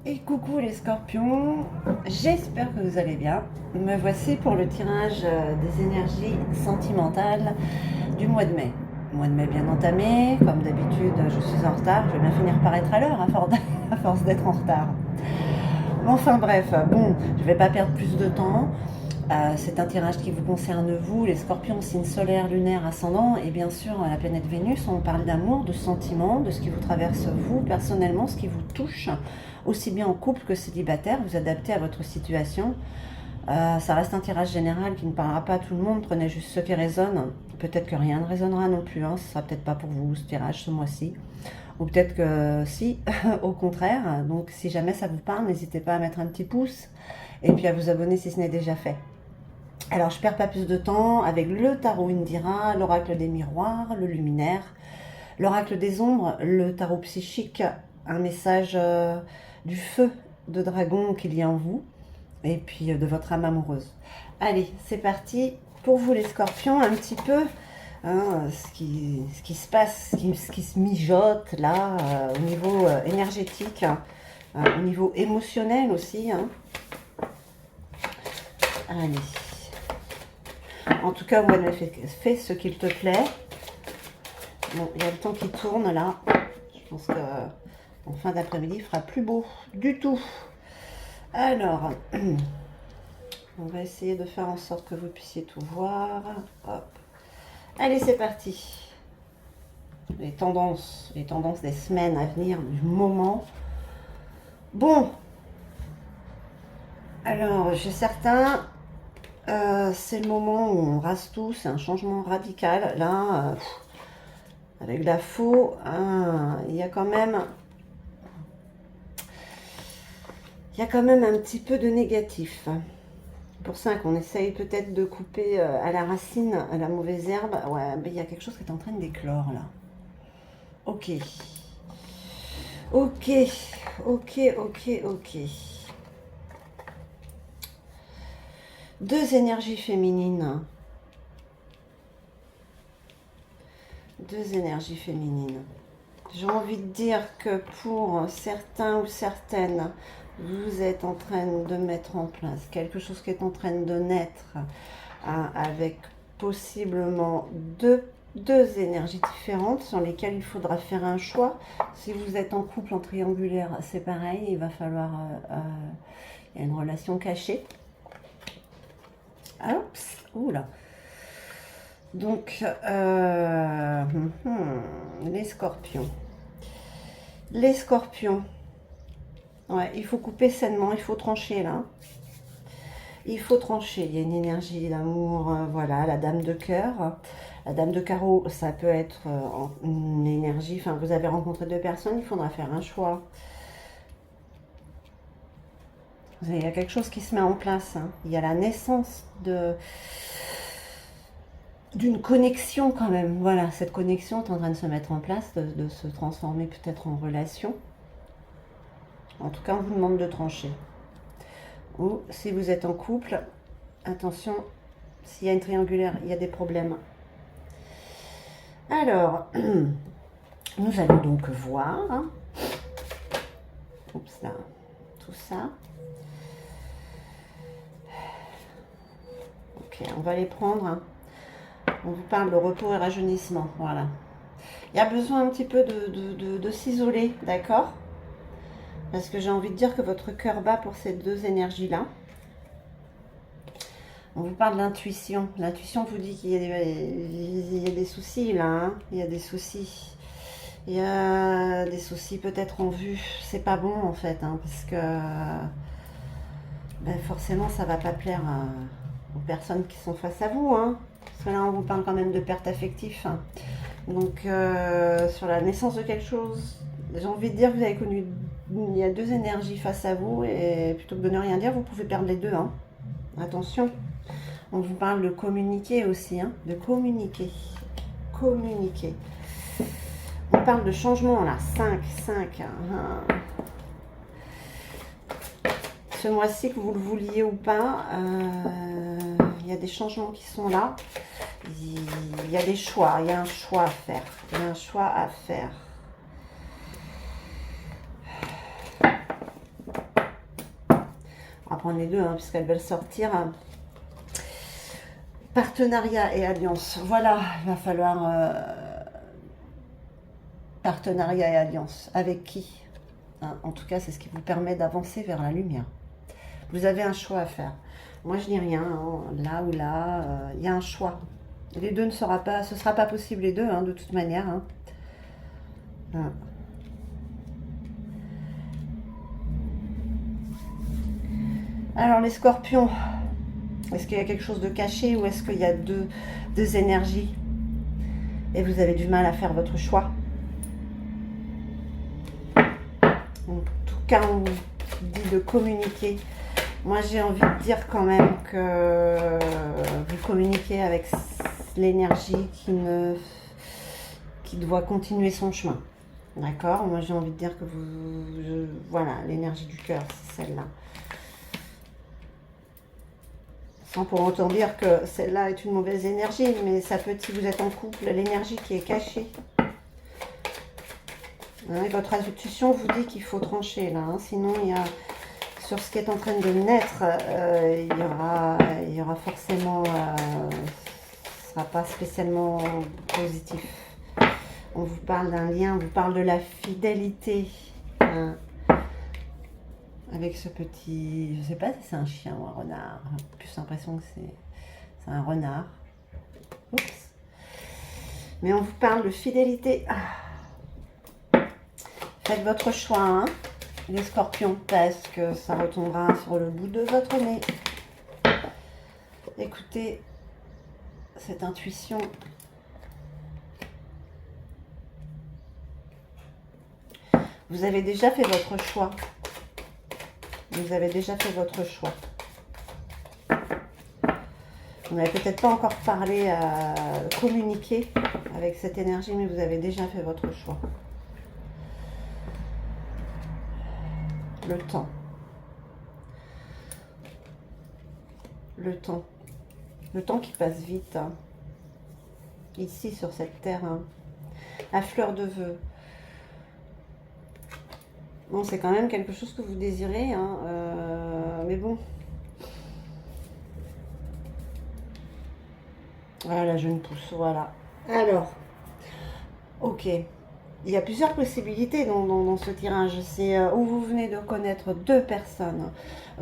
Et coucou les scorpions, j'espère que vous allez bien. Me voici pour le tirage des énergies sentimentales du mois de mai. Mois de mai bien entamé, comme d'habitude je suis en retard, je vais bien finir par être à l'heure à force d'être en retard. Enfin bref, bon, je ne vais pas perdre plus de temps. C'est un tirage qui vous concerne vous, les scorpions, signe solaire, lunaire, ascendant, et bien sûr la planète Vénus. On parle d'amour, de sentiments, de ce qui vous traverse vous, personnellement, ce qui vous touche, aussi bien en couple que célibataire, vous adaptez à votre situation. Ça reste un tirage général qui ne parlera pas à tout le monde, prenez juste ce qui résonne. Peut-être que rien ne résonnera non plus, hein. Ce sera peut-être pas pour vous ce tirage ce mois-ci. Ou peut-être que si, au contraire. Donc si jamais ça vous parle, n'hésitez pas à mettre un petit pouce et puis à vous abonner si ce n'est déjà fait. Alors, je ne perds pas plus de temps avec le tarot Indira, l'oracle des miroirs, le luminaire, l'oracle des ombres, le tarot psychique, un message du feu de dragon qu'il y a en vous, et puis de votre âme amoureuse. Allez, c'est parti pour vous les scorpions, un petit peu hein, ce qui se passe, ce qui se mijote là, au niveau énergétique, au niveau émotionnel aussi. Hein. Allez. En tout cas, moi, fais ce qu'il te plaît. Bon, il y a le temps qui tourne là. Je pense qu'en fin d'après-midi, il fera plus beau du tout. Alors, on va essayer de faire en sorte que vous puissiez tout voir. Hop. Allez, c'est parti. Les tendances des semaines à venir, du moment. Bon. Alors, chez certains, c'est le moment où on rase tout, c'est un changement radical. Là, avec la faux, il y a quand même un petit peu de négatif. C'est pour ça qu'on essaye peut-être de couper à la racine, à la mauvaise herbe. Ouais, mais il y a quelque chose qui est en train de d'éclore là. Ok. Ok, ok, ok, ok. Deux énergies féminines. Deux énergies féminines. J'ai envie de dire que pour certains ou certaines, vous êtes en train de mettre en place quelque chose qui est en train de naître avec possiblement deux énergies différentes sur lesquelles il faudra faire un choix. Si vous êtes en couple en triangulaire, c'est pareil, il va falloir... il y a une relation cachée. Oups, oula. Donc, les scorpions. Les scorpions. Ouais, il faut couper sainement, il faut trancher là. Il faut trancher, il y a une énergie d'amour, voilà, la dame de cœur. La dame de carreau, ça peut être une énergie, enfin vous avez rencontré deux personnes, il faudra faire un choix. Il y a quelque chose qui se met en place, hein. Il y a la naissance d'une connexion quand même. Voilà, cette connexion est en train de se mettre en place, de se transformer peut-être en relation. En tout cas, on vous demande de trancher. Ou si vous êtes en couple, attention, s'il y a une triangulaire, il y a des problèmes. Alors, nous allons donc voir. Hein. Oups là, tout ça. Ok, on va les prendre. Hein. On vous parle de repos et rajeunissement. Voilà. Il y a besoin un petit peu de s'isoler, d'accord? Parce que j'ai envie de dire que votre cœur bat pour ces deux énergies-là. On vous parle de l'intuition. L'intuition vous dit qu'il y a des soucis là. Hein. Il y a des soucis. Il y a des soucis peut-être en vue. C'est pas bon en fait. Hein, parce que ben, forcément ça va pas plaire aux personnes qui sont face à vous. Hein. Parce que là on vous parle quand même de perte affective. Hein. Donc sur la naissance de quelque chose, j'ai envie de dire que vous avez connu... Il y a deux énergies face à vous et plutôt que de ne rien dire, vous pouvez perdre les deux. Hein. Attention. On vous parle de communiquer aussi, hein, de communiquer. Communiquer. On parle de changement, là. 5. Hein. Ce mois-ci, que vous le vouliez ou pas, il y a des changements qui sont là. Il y a des choix. Il y a un choix à faire. Il y a un choix à faire. prendre les deux, hein, puisqu'elles veulent sortir. Partenariat et alliance. Voilà, il va falloir partenariat et alliance. Avec qui, hein? En tout cas, c'est ce qui vous permet d'avancer vers la lumière. Vous avez un choix à faire. Moi, je dis rien, hein, là ou là, il y a un choix. Les deux ne sera pas, ce sera pas possible les deux, hein, de toute manière. Hein. Hein. Alors les scorpions, est-ce qu'il y a quelque chose de caché ou est-ce qu'il y a deux énergies et vous avez du mal à faire votre choix? En tout cas, on vous dit de communiquer. Moi, j'ai envie de dire quand même que vous communiquez avec l'énergie qui doit continuer son chemin. D'accord? Moi, j'ai envie de dire que voilà, l'énergie du cœur, c'est celle-là. Sans pour autant dire que celle-là est une mauvaise énergie, mais ça peut être, si vous êtes en couple, l'énergie qui est cachée. Hein, et votre intuition vous dit qu'il faut trancher là, hein, sinon il y a, sur ce qui est en train de naître, il y aura forcément, ce ne sera pas spécialement positif. On vous parle d'un lien, on vous parle de la fidélité. Hein. Avec ce petit, je ne sais pas si c'est un chien ou un renard. J'ai plus l'impression que c'est un renard. Oups. Mais on vous parle de fidélité. Faites votre choix, hein, les scorpions, parce que ça retombera sur le bout de votre nez. Écoutez cette intuition. Vous avez déjà fait votre choix. Vous avez déjà fait votre choix. Vous n'avez peut-être pas encore parlé, communiqué avec cette énergie, mais vous avez déjà fait votre choix. Le temps. Le temps. Le temps qui passe vite. Hein. Ici, sur cette terre. Hein. À fleur de vœux. Bon, c'est quand même quelque chose que vous désirez, hein, mais bon. Voilà, la jeune pousse, voilà. Alors, ok. Il y a plusieurs possibilités dans ce tirage. C'est où vous venez de connaître deux personnes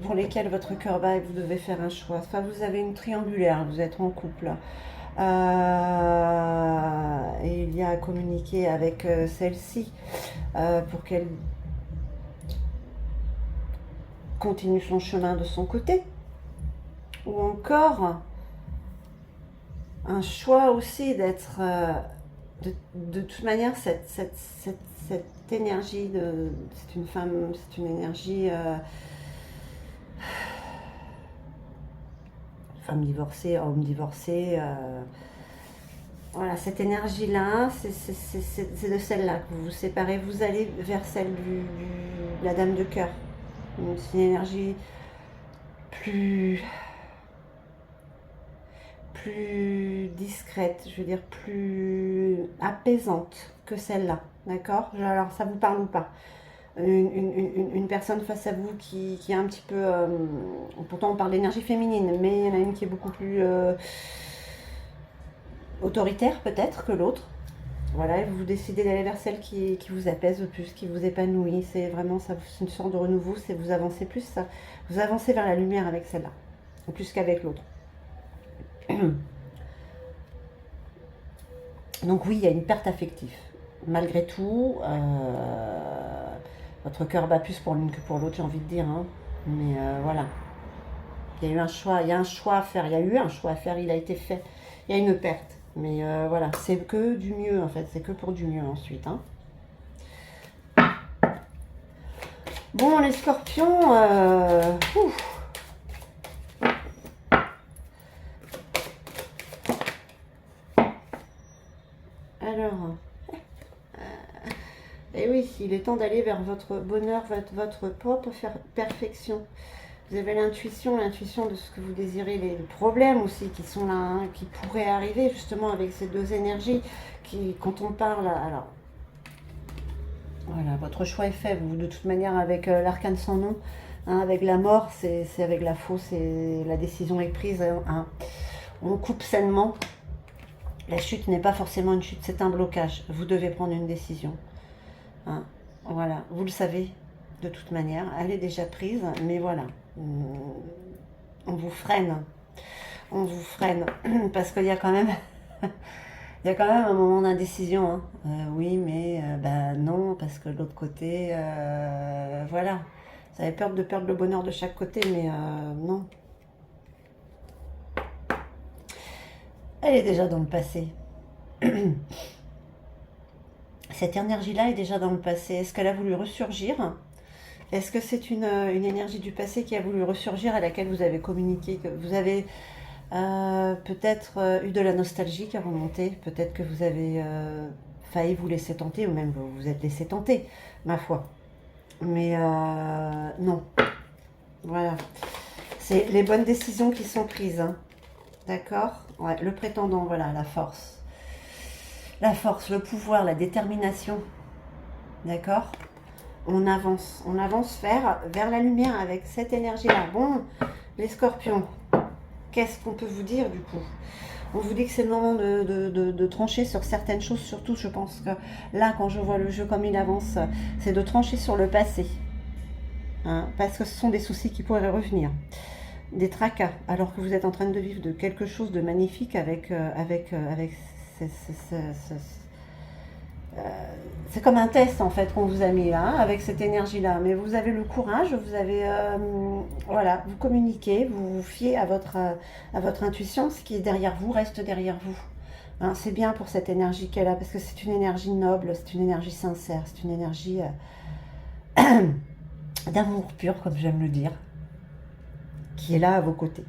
pour lesquelles votre cœur bat et vous devez faire un choix. Soit vous avez une triangulaire, vous êtes en couple. Et il y a à communiquer avec celle-ci pour qu'elle continue son chemin de son côté, ou encore un choix aussi d'être de toute manière cette énergie c'est une femme, c'est une énergie femme divorcée, homme divorcé, voilà, cette énergie là c'est de celle-là que vous vous séparez, vous allez vers celle de la dame de cœur. C'est une énergie plus discrète, je veux dire plus apaisante que celle-là, d'accord? Alors ça vous parle ou pas? Une personne face à vous qui est un petit peu, pourtant on parle d'énergie féminine, mais il y en a une qui est beaucoup plus autoritaire peut-être que l'autre. Voilà, et vous décidez d'aller vers celle qui vous apaise le plus, qui vous épanouit. C'est vraiment ça, c'est une sorte de renouveau, c'est vous avancez plus, ça, vous avancez vers la lumière avec celle-là, plus qu'avec l'autre. Donc oui, il y a une perte affective. Malgré tout, votre cœur bat plus pour l'une que pour l'autre, j'ai envie de dire. Hein. Mais voilà, il y a eu un choix, il y a un choix à faire, il y a eu un choix à faire, il a été fait. Il y a une perte. Mais voilà, c'est que du mieux en fait, c'est que pour du mieux ensuite. Hein. Bon, les scorpions, alors, et oui, il est temps d'aller vers votre bonheur, votre propre perfection. Vous avez l'intuition de ce que vous désirez, les problèmes aussi qui sont là, hein, qui pourraient arriver justement avec ces deux énergies. Qui, quand on parle, alors, voilà, votre choix est fait. Vous, de toute manière, avec l'arcane sans nom, Hein, avec la mort, c'est avec la fausse et la décision est prise. Hein. On coupe sainement. La chute n'est pas forcément une chute, c'est un blocage. Vous devez prendre une décision. Hein. Voilà, vous le savez de toute manière. Elle est déjà prise, mais voilà. On vous freine. On vous freine. Parce qu'il y a quand même... Il y a quand même un moment d'indécision. Hein. Oui, mais bah, non, parce que de l'autre côté, voilà. Vous avez peur de perdre le bonheur de chaque côté, mais non. Elle est déjà dans le passé. Cette énergie-là est déjà dans le passé. Est-ce qu'elle a voulu ressurgir? Est-ce que c'est une énergie du passé qui a voulu ressurgir, à laquelle vous avez communiqué, que vous avez peut-être eu de la nostalgie qui a remonté, peut-être que vous avez failli vous laisser tenter, ou même vous vous êtes laissé tenter, ma foi. Mais non, voilà. C'est les bonnes décisions qui sont prises, hein. D'accord? Ouais, le prétendant, voilà, la force. La force, le pouvoir, la détermination. D'accord? On avance vers la lumière avec cette énergie-là. Bon, les scorpions, qu'est-ce qu'on peut vous dire du coup? On vous dit que c'est le moment de trancher sur certaines choses, surtout je pense que là, quand je vois le jeu comme il avance, c'est de trancher sur le passé. Hein, parce que ce sont des soucis qui pourraient revenir. Des tracas, alors que vous êtes en train de vivre de quelque chose de magnifique avec c'est comme un test en fait qu'on vous a mis là, hein, avec cette énergie-là. Mais vous avez le courage, vous avez, voilà, vous communiquez, vous vous fiez à votre intuition. Ce qui est derrière vous reste derrière vous. Hein, c'est bien pour cette énergie qu'elle a, parce que c'est une énergie noble, c'est une énergie sincère, c'est une énergie d'amour pur, comme j'aime le dire, qui est là à vos côtés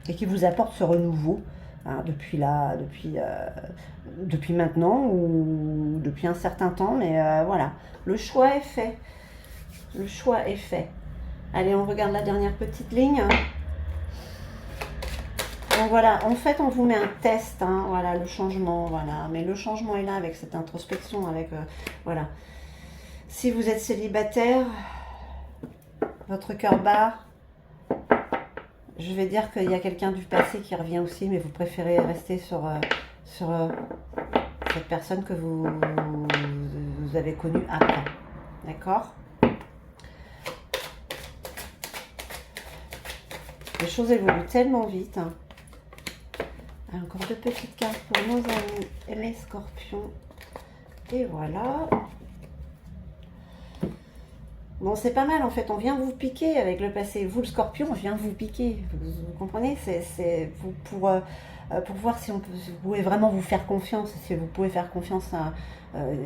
et qui vous apporte ce renouveau, hein, depuis maintenant ou depuis un certain temps, mais voilà, le choix est fait. Le choix est fait. Allez, on regarde la dernière petite ligne. Donc voilà, en fait, on vous met un test, hein, voilà, le changement, voilà, mais le changement est là avec cette introspection, avec, voilà. Si vous êtes célibataire, votre cœur bat, je vais dire qu'il y a quelqu'un du passé qui revient aussi, mais vous préférez rester sur cette personne que vous avez connue après. D'accord? Les choses évoluent tellement vite. Hein. Encore deux petites cartes pour nos amis les scorpions. Et voilà. Bon, c'est pas mal en fait, on vient vous piquer avec le passé. Vous, le scorpion, on vient vous piquer. Vous comprenez? C'est pour voir si vous pouvez vraiment vous faire confiance, si vous pouvez faire confiance à...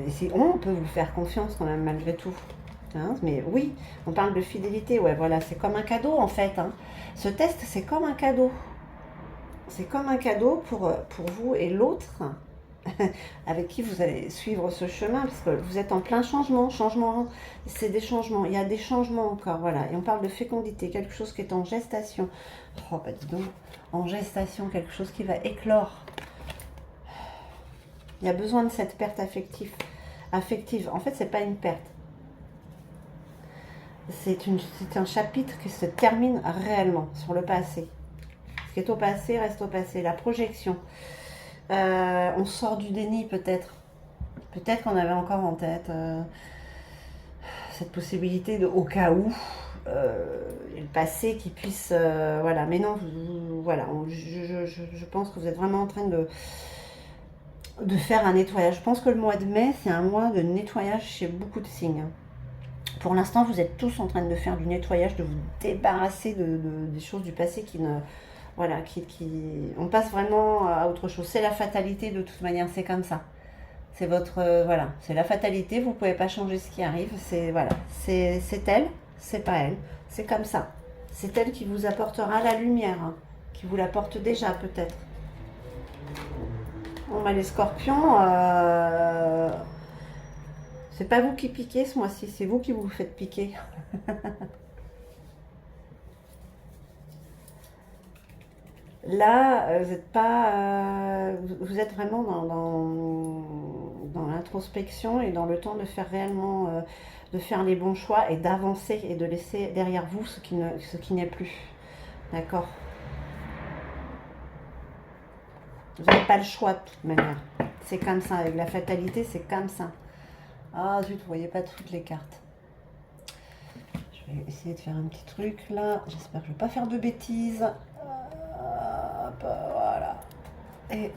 si on peut vous faire confiance quand même malgré tout. Hein, mais oui, on parle de fidélité, ouais, voilà, c'est comme un cadeau en fait. Hein. Ce test, c'est comme un cadeau. C'est comme un cadeau pour vous et l'autre avec qui vous allez suivre ce chemin, parce que vous êtes en plein changement. Changement, c'est des changements. Il y a des changements encore, voilà. Et on parle de fécondité, quelque chose qui est en gestation. Oh, bah dis donc, en gestation, quelque chose qui va éclore. Il y a besoin de cette perte affective. En fait, c'est pas une perte. C'est un chapitre qui se termine réellement sur le passé. Ce qui est au passé reste au passé. La projection. On sort du déni peut-être. Peut-être qu'on avait encore en tête cette possibilité de, au cas où, le passé qui puisse... voilà, mais non, voilà, je pense que vous êtes vraiment en train de faire un nettoyage. Je pense que le mois de mai, c'est un mois de nettoyage chez beaucoup de signes. Pour l'instant, vous êtes tous en train de faire du nettoyage, de vous débarrasser des choses du passé qui ne... Voilà, on passe vraiment à autre chose. C'est la fatalité de toute manière, c'est comme ça. C'est votre... voilà, c'est la fatalité, vous ne pouvez pas changer ce qui arrive. C'est voilà, c'est elle, c'est pas elle. C'est comme ça. C'est elle qui vous apportera la lumière, hein, qui vous l'apporte déjà peut-être. Bon, bah, les scorpions, c'est pas vous qui piquez ce mois-ci, c'est vous qui vous faites piquer. Là, vous êtes pas, vous êtes vraiment dans l'introspection et dans le temps de faire réellement de faire les bons choix et d'avancer et de laisser derrière vous ce qui n'est plus. D'accord? Vous n'avez pas le choix de toute manière. C'est comme ça, avec la fatalité, c'est comme ça. Ah zut, vous voyez pas toutes les cartes. Je vais essayer de faire un petit truc là. J'espère que je ne vais pas faire de bêtises. Hop, voilà. Et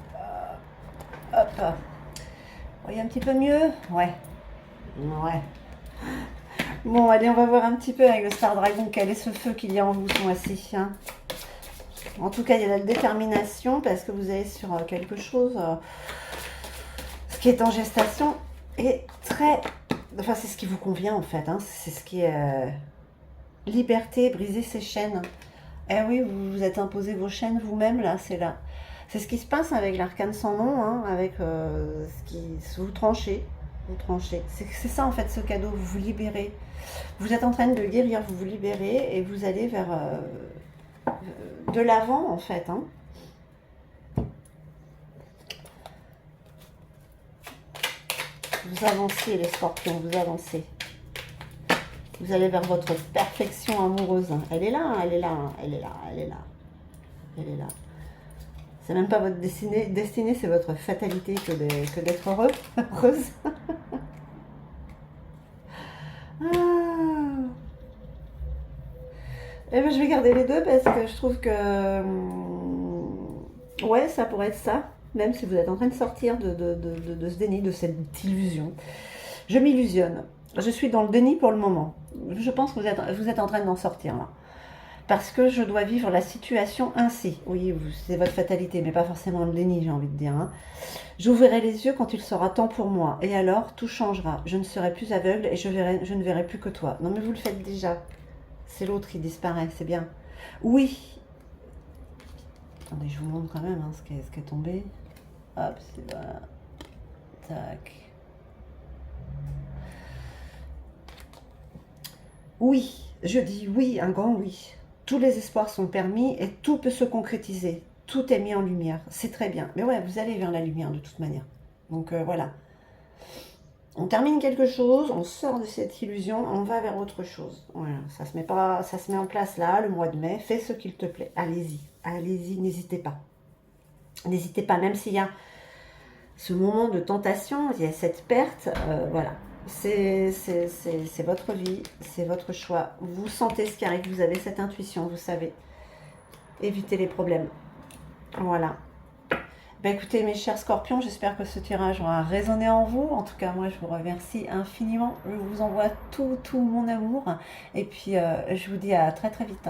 hop. Vous voyez un petit peu mieux? Ouais. Ouais. Bon, allez, on va voir un petit peu avec le Star Dragon quel est ce feu qu'il y a en vous ce mois-ci. Hein. En tout cas, il y a la détermination parce que vous allez sur quelque chose, ce qui est en gestation et très... Enfin, c'est ce qui vous convient en fait. Hein. C'est ce qui est liberté, briser ses chaînes. Eh oui, vous vous êtes imposé vos chaînes vous-même, là, c'est là. C'est ce qui se passe avec l'arcane sans nom, hein, avec ce qui... Vous tranchez. Vous tranchez. C'est ça en fait ce cadeau, vous vous libérez. Vous êtes en train de guérir, vous vous libérez et vous allez vers de l'avant en fait. Hein. Vous avancez les scorpions, vous avancez. Vous allez vers votre perfection amoureuse. Elle est là, elle est là, elle est là, elle est là. Elle est là. C'est même pas votre destinée, c'est votre fatalité que d'être heureuse. Et ben, je vais garder les deux parce que je trouve que ouais, ça pourrait être ça, même si vous êtes en train de sortir de ce déni, de cette illusion. Je m'illusionne. Je suis dans le déni pour le moment. Je pense que vous êtes en train d'en sortir là. Parce que je dois vivre la situation ainsi. Oui, c'est votre fatalité, mais pas forcément le déni, j'ai envie de dire. Hein. J'ouvrirai les yeux quand il sera temps pour moi. Et alors, tout changera. Je ne serai plus aveugle et je ne verrai plus que toi. Non, mais vous le faites déjà. C'est l'autre qui disparaît, c'est bien. Oui. Attendez, je vous montre quand même hein, ce qui est tombé. Hop, c'est voilà. Tac. Oui, je dis oui, un grand oui. Tous les espoirs sont permis et tout peut se concrétiser. Tout est mis en lumière. C'est très bien. Mais ouais, vous allez vers la lumière de toute manière. Donc voilà. On termine quelque chose, on sort de cette illusion, on va vers autre chose. Voilà, ça se met en place là, le mois de mai. Fais ce qu'il te plaît. Allez-y, allez-y, n'hésitez pas. N'hésitez pas, même s'il y a ce moment de tentation, il y a cette perte, voilà. C'est votre vie, c'est votre choix. Vous sentez ce qui arrive, vous avez cette intuition, vous savez. Évitez les problèmes. Voilà. Ben écoutez mes chers scorpions, j'espère que ce tirage aura résonné en vous. En tout cas, moi je vous remercie infiniment. Je vous envoie tout mon amour. Et puis je vous dis à très très vite.